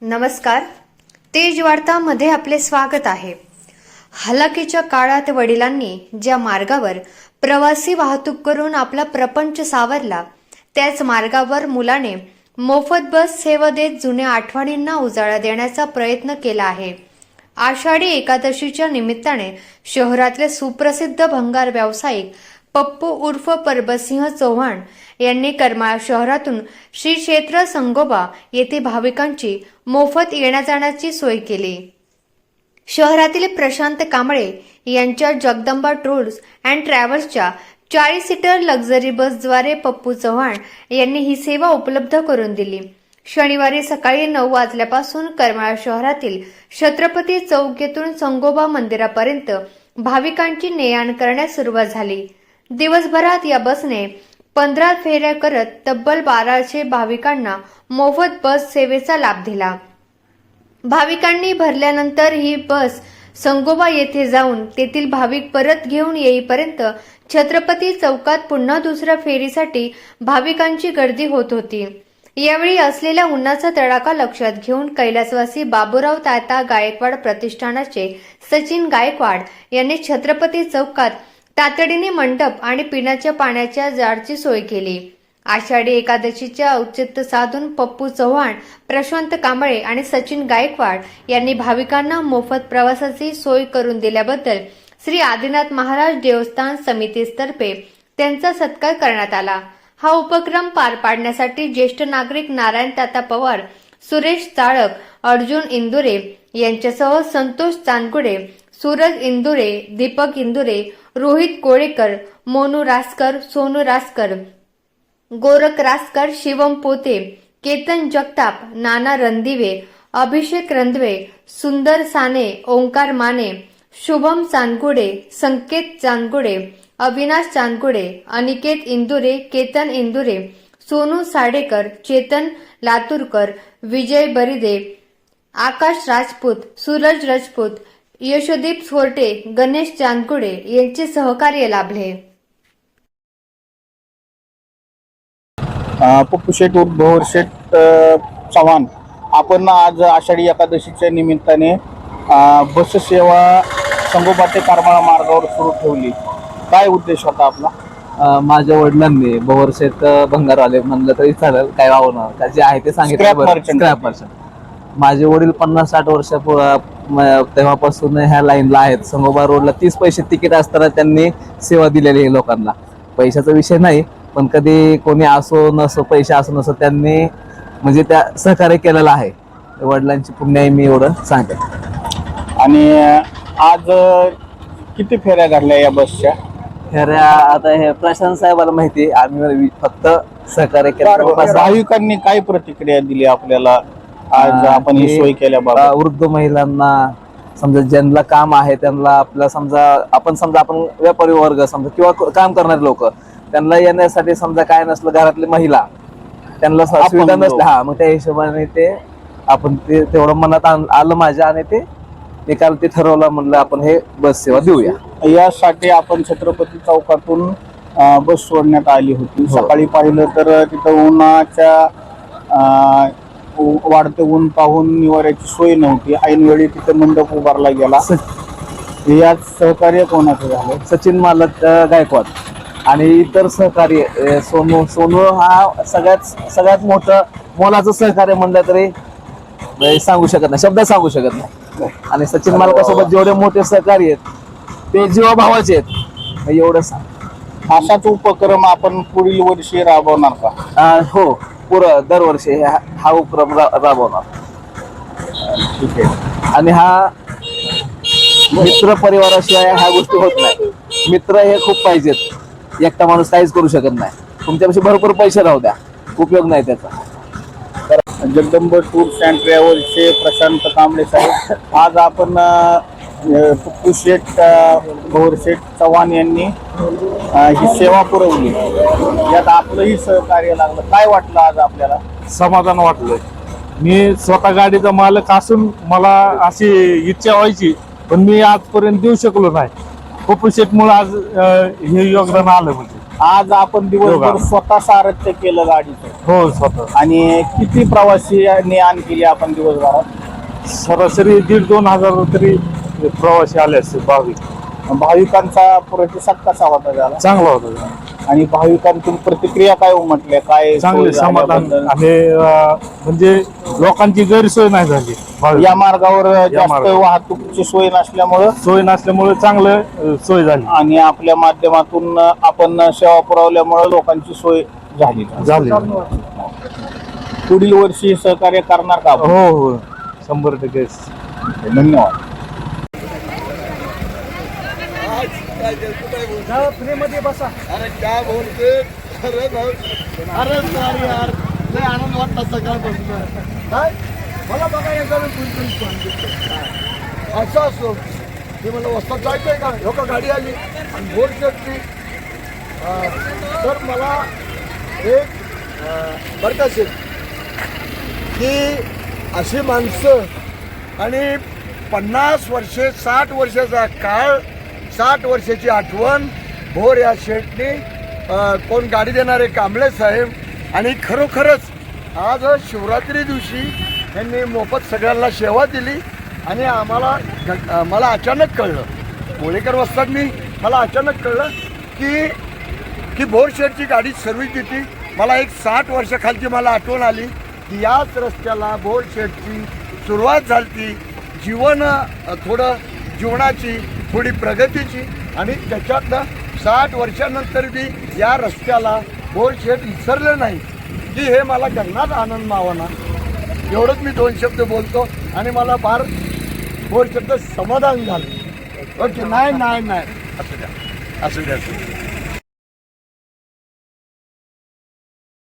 नमस्कार. तेज वार्तामध्ये आपले स्वागत आहे. हलाखीच्या काळात वडिलांनी ज्या मार्गावर प्रवासी वाहतूक करून आपला प्रपंच सावरला, त्याच मार्गावर मुलाने मोफत बस सेवा देत जुन्या आठवणींना उजाळा देण्याचा प्रयत्न केला आहे. आषाढी एकादशीच्या निमित्ताने शहरातले सुप्रसिद्ध भंगार व्यावसायिक पप्पू उर्फ परबतसिंह चव्हाण यांनी करमाळा शहरातून श्री क्षेत्र संगोबा येथे भाविकांची मोफत येण्या जाण्याची सोय केली. शहरातील प्रशांत कांबळे यांच्या जगदंबा टूर्स अँड ट्रॅव्हल्सच्या 40 सीटर लक्झरी बसद्वारे पप्पू चव्हाण यांनी ही सेवा उपलब्ध करून दिली. शनिवारी सकाळी 9 वाजल्यापासून करमाळा शहरातील छत्रपती चौक येथून संगोबा मंदिरापर्यंत भाविकांची ने-आण करण्यास सुरुवात झाली. दिवसभरात या बसने 15 फेऱ्या करत तब्बल 1200 भाविकांना मोफत बस सेवेचा लाभ दिला. भाविकांनी भरल्यानंतर ही बस संगोबा येथे जाऊन तेथील भाविक परत घेऊन येईपर्यंत छत्रपती चौकात पुन्हा दुसऱ्या फेरीसाठी भाविकांची गर्दी होत होती. यावेळी असलेल्या उन्हाचा तडाखा लक्षात घेऊन कैलासवासी बाबूराव ताता गायकवाड प्रतिष्ठानाचे सचिन गायकवाड यांनी छत्रपती चौकात तातडीने मंडप आणि पिण्याच्या पाण्याच्या जारची सोय केली. आषाढी एकादशीच्या औचित्य साधून पप्पू चव्हाण, प्रशांत कांबळे आणि सचिन गायकवाड यांनी भाविकांना मोफत प्रवासाची सोय करून दिल्याबद्दल श्री आदिनाथ महाराज देवस्थान समितीतर्फे त्यांचा सत्कार करण्यात आला. हा उपक्रम पार पाडण्यासाठी ज्येष्ठ नागरिक नारायण ताता पवार, सुरेश चाळक, अर्जुन इंदुरे यांच्यासह संतोष चांदगुडे, सूरज इंदुरे, दीपक इंदुरे, रोहित कोळेकर, मोनू रासकर, सोनू रासकर, गोरख रासकर, शिवम पोते, केतन जगताप, नाना रणदिवे, अभिषेक रंधवे, सुंदर साने, ओंकार माने, शुभम चांदगुडे, संकेत चांदगुडे, अविनाश चांदगुडे, अनिकेत इंदुरे, केतन इंदुरे, सोनू साडेकर, चेतन लातूरकर, विजय बरिदे, आकाश राजपूत, सूरज राजपूत, यशोदीप सोरटे, गणेश चांदगुडे यांचे सहकार्य लाभले. पप्पू शेठ उर्फ भोर शेठ चव्हाण, आपण आज आषाढी एकादशीच्या निमित्ताने बस सेवा संगोबा ते करमाळा मार्गावर सुरू ठेवली. काय उद्देश होता आपला? माझ्या वडिलांनी भोर शेठ भंगार आले म्हणलं तरी चालेल, काय वावणार का जे आहे ते सांगितलं. Scrap merchant. माझे वडील 50-60 वर्ष तेव्हापासून ह्या लाईनला आहेत. संगोबा रोडला 30 पैसे तिकीट असताना त्यांनी सेवा दिलेली आहे लोकांना. पैशाचा विषय नाही, पण कधी कोणी असो नसो, पैसे असो नसो, त्यांनी म्हणजे त्या सहकार्य केलेलं आहे. वडिलांची पुण्य आहे, मी एवढं सांगेन. आणि आज किती फेऱ्या घडल्या या बसच्या? फेऱ्या आता हे प्रशांत साहेबाला माहिती, आम्ही फक्त सहकार्य केलं. भाविकांनी काय प्रतिक्रिया दिली आपल्याला आज आपण ही सोय केल्याबाबत? वृद्ध महिलांना, समजा ज्यांना काम आहे त्यांना, आपला समजा आपण व्यापारी वर्ग समजा किंवा काम करणारे लोक, त्यांना येण्यासाठी समजा काय नसलं, घरातली महिला त्यांना सुविधा नसल्या, मग त्या हिशोबाने ते आपण ते तेवढं मनात आलं माझ्या, आणि ते निकाल ते ठरवलं, म्हणलं आपण हे बस सेवा देऊया. यासाठी आपण छत्रपती चौकातून बस सोडण्यात आली होती. सकाळी पाहिलं तर तिथं उन्हाच्या वाढते ऊन पाहून निवाऱ्याची सोय नव्हती. ऐनवेळी तिथे मंडप उभारला गेला. यात सहकार्य कोणाचं झालं? सचिन मालक गायकवाड आणि इतर सहकार्य सोनू हा सगळ्यात मोठं मोलाचं सहकार्य म्हणलं तरी सांगू शकत नाही, शब्दात सांगू शकत नाही. आणि सचिन मालकासोबत जेवढे मोठे सहकार्य आहेत ते जीवाभावाचे आहेत, एवढं सांग. असाच उपक्रम आपण पुढील वर्षी राबवणार का? हो, दरवर्षी हा उपक्रम राबवणार. ठीक आहे. आणि हा मित्र परिवाराशिवाय ह्या गोष्टी होत नाही. मित्र हे खूप पाहिजेत. एकटा माणूस काहीच करू शकत नाही. तुमच्यापाशी भरपूर पैसे राहू द्या, उपयोग नाही त्याचा. जगदंबा टूर्स अँड ट्रॅव्हल्सचे प्रशांत कांबळे साहेब, आज आपण पप्पू शेठ भोर शेठ चव्हाण यांनी ही सेवा पुरवली, यात आपलंही सहकार्य लागलं. काय वाटलं आज आपल्याला? समाधान वाटलंय. मी स्वतः गाडीचा मालक असून मला अशी इच्छा व्हायची, पण मी आजपर्यंत देऊ शकलो नाही. पप्पू शेठमुळे आज हे योगदान आलं. म्हणजे आज आपण दिवसभर योगा. स्वतः सारथ्य केलं गाडीचं हो स्वतः. आणि किती प्रवासी आण केली आपण दिवसभरात? सरासरी 1,500-2,000 तरी प्रवासी आले असते. भाविकांचा प्रतिसाद कसा होता त्याला? चांगला होता. आणि भाविकांतून प्रतिक्रिया काय उमटल्या? काय चांगले सोय समाधान झाल्याबद्दल? आणि म्हणजे लोकांची गैरसोय नाही झाली. या मार्गावर जास्त मार्गावर. वाहतुकीची सोय नसल्यामुळं सोय नसल्यामुळे चांगलं सोय झाली. आणि आपल्या माध्यमातून आपण सेवा पुरवल्यामुळे लोकांची सोय झाली. पुढील वर्षी सहकार्य करणार का आपण? हो हो 100%. धन्यवाद. अरे काय बोलते अरे भाऊ अरे सॉरी यार लय आनंद वाटला सकाळपासून काय मला बघा येताना कुणीतरी असं असो की मला वस्तात जायचंय का लोक गाडी आली आणि बोट चढली तर मला एक बरं का शेठ की अशी माणसं आणि 50 वर्षे 60 वर्षाचा काळ 60 वर्षाची आठवण भोर या शेठने कोण गाडी देणारे कांबळे साहेब आणि खरोखरच आज शिवरात्री दिवशी त्यांनी मोफत सगळ्यांना सेवा दिली आणि मला अचानक कळलं मोळेकर वस्तादनी मला अचानक कळलं की भोर शेठची गाडी सर्व्हिस देते. मला एक 60 वर्षाखालची मला आठवण आली की याच रस्त्याला भोर शेठची सुरुवात झाली. जीवन थोडं जीवनाची थोडी प्रगतीची आणि त्याच्यातनं 60 वर्षानंतर बी या रस्त्याला भोर शेठ विसरलं नाही की हे मला गगनात आनंद मावना. एवढंच मी 2 शब्द बोलतो आणि मला फार भोर शेठचं समाधान झालं. ओके नाही असू द्या.